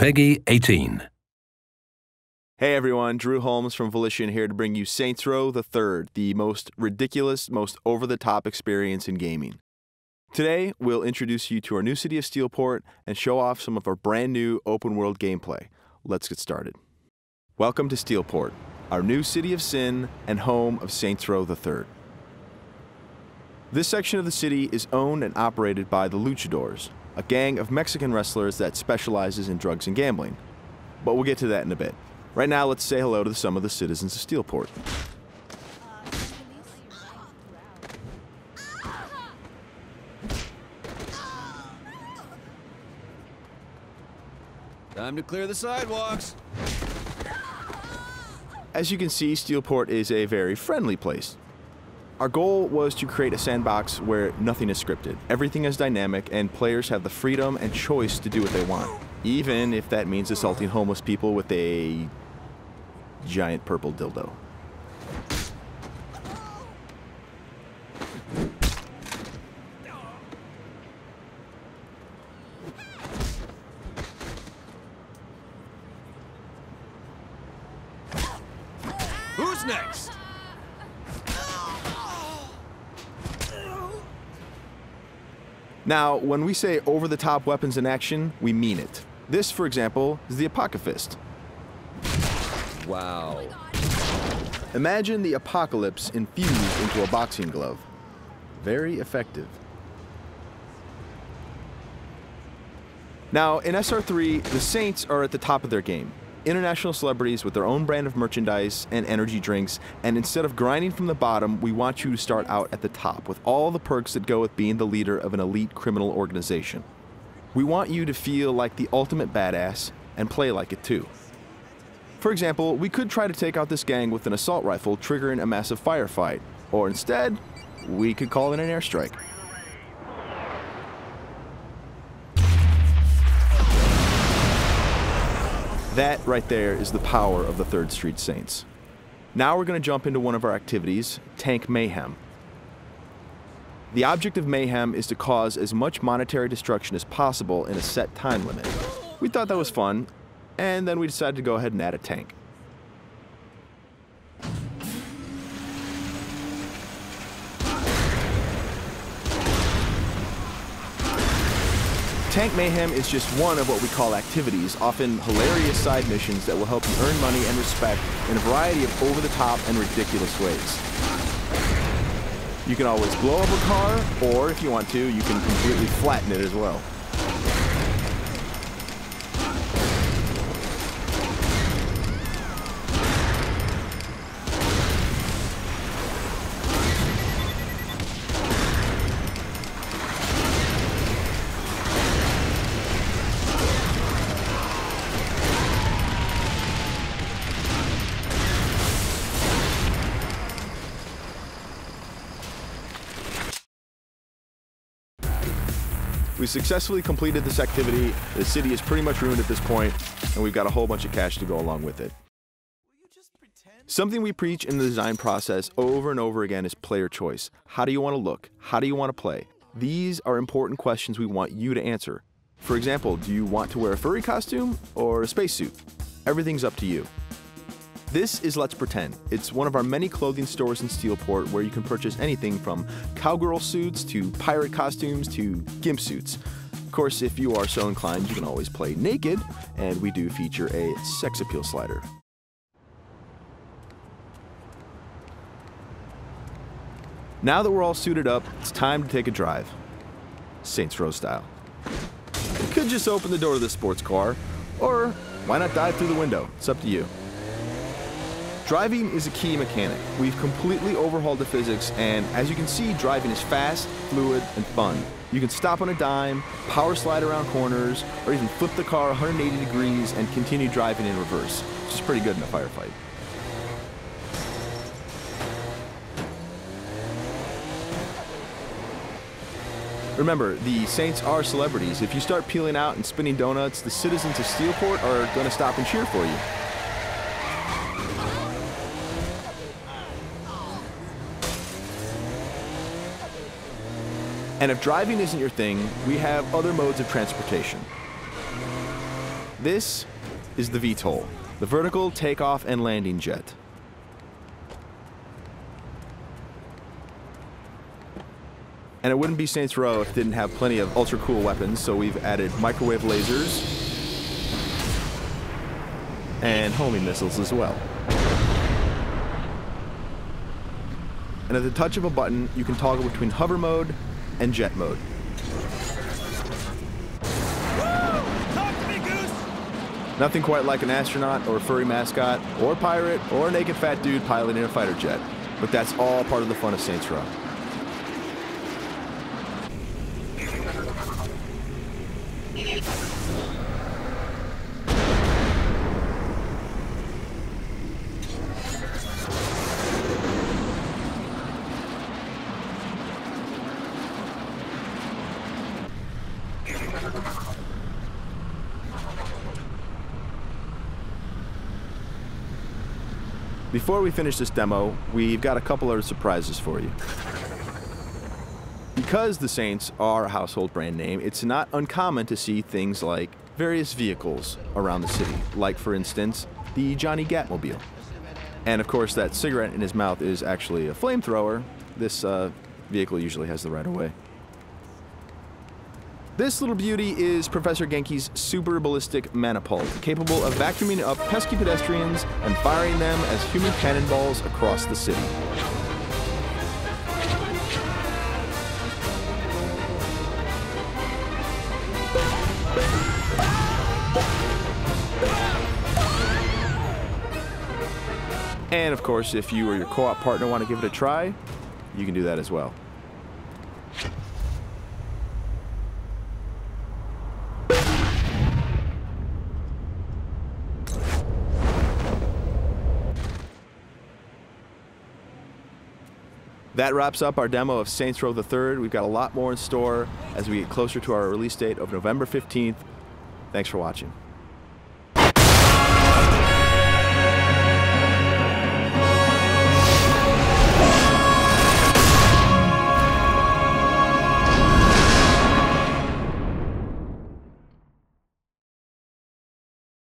Peggy 18. Hey everyone, Drew Holmes from Volition here to bring you Saints Row the Third, the most ridiculous, most over-the-top experience in gaming. Today, we'll introduce you to our new city of Steelport and show off some of our brand new open-world gameplay. Let's get started. Welcome to Steelport, our new city of sin and home of Saints Row the Third. This section of the city is owned and operated by the Luchadors, a gang of Mexican wrestlers that specializes in drugs and gambling. But we'll get to that in a bit. Right now, let's say hello to some of the citizens of Steelport. Time to clear the sidewalks. As you can see, Steelport is a very friendly place. Our goal was to create a sandbox where nothing is scripted. Everything is dynamic, and players have the freedom and choice to do what they want, even if that means assaulting homeless people with a giant purple dildo. Who's next? Now, when we say over-the-top weapons in action, we mean it. This, for example, is the Apocalypse. Wow. Imagine the apocalypse infused into a boxing glove. Very effective. Now, in SR3, the Saints are at the top of their game. International celebrities with their own brand of merchandise and energy drinks, and instead of grinding from the bottom, we want you to start out at the top with all the perks that go with being the leader of an elite criminal organization. We want you to feel like the ultimate badass and play like it too. For example, we could try to take out this gang with an assault rifle triggering a massive firefight, or instead, we could call in an airstrike. That right there is the power of the 3rd Street Saints. Now we're going to jump into one of our activities, Tank Mayhem. The object of Mayhem is to cause as much monetary destruction as possible in a set time limit. We thought that was fun, and then we decided to go ahead and add a tank. Tank Mayhem is just one of what we call activities, often hilarious side missions that will help you earn money and respect in a variety of over-the-top and ridiculous ways. You can always blow up a car, or if you want to, you can completely flatten it as well. We successfully completed this activity. The city is pretty much ruined at this point, and we've got a whole bunch of cash to go along with it. Something we preach in the design process over and over again is player choice. How do you want to look? How do you want to play? These are important questions we want you to answer. For example, do you want to wear a furry costume or a spacesuit? Everything's up to you. This is Let's Pretend. It's one of our many clothing stores in Steelport where you can purchase anything from cowgirl suits to pirate costumes to gimp suits. Of course, if you are so inclined, you can always play naked, and we do feature a sex appeal slider. Now that we're all suited up, it's time to take a drive. Saints Row style. You could just open the door to the sports car, or why not dive through the window? It's up to you. Driving is a key mechanic. We've completely overhauled the physics, and as you can see, driving is fast, fluid, and fun. You can stop on a dime, power slide around corners, or even flip the car 180 degrees and continue driving in reverse, which is pretty good in a firefight. Remember, the Saints are celebrities. If you start peeling out and spinning donuts, the citizens of Steelport are going to stop and cheer for you. And if driving isn't your thing, we have other modes of transportation. This is the VTOL, the vertical takeoff and landing jet. And it wouldn't be Saints Row if it didn't have plenty of ultra cool weapons, so we've added microwave lasers and homing missiles as well. And at the touch of a button, you can toggle between hover mode and jet mode. Nothing quite like an astronaut or a furry mascot or pirate or a naked fat dude piloting a fighter jet, but that's all part of the fun of Saints Row. Before we finish this demo, we've got a couple other surprises for you. Because the Saints are a household brand name, it's not uncommon to see things like various vehicles around the city, like for instance, the Johnny Gatmobile. And of course, that cigarette in his mouth is actually a flamethrower. This vehicle usually has the right of way. This little beauty is Professor Genki's super ballistic manipult, capable of vacuuming up pesky pedestrians and firing them as human cannonballs across the city. And of course, if you or your co-op partner want to give it a try, you can do that as well. That wraps up our demo of Saints Row the Third. We've got a lot more in store as we get closer to our release date of November 15th. Thanks for watching.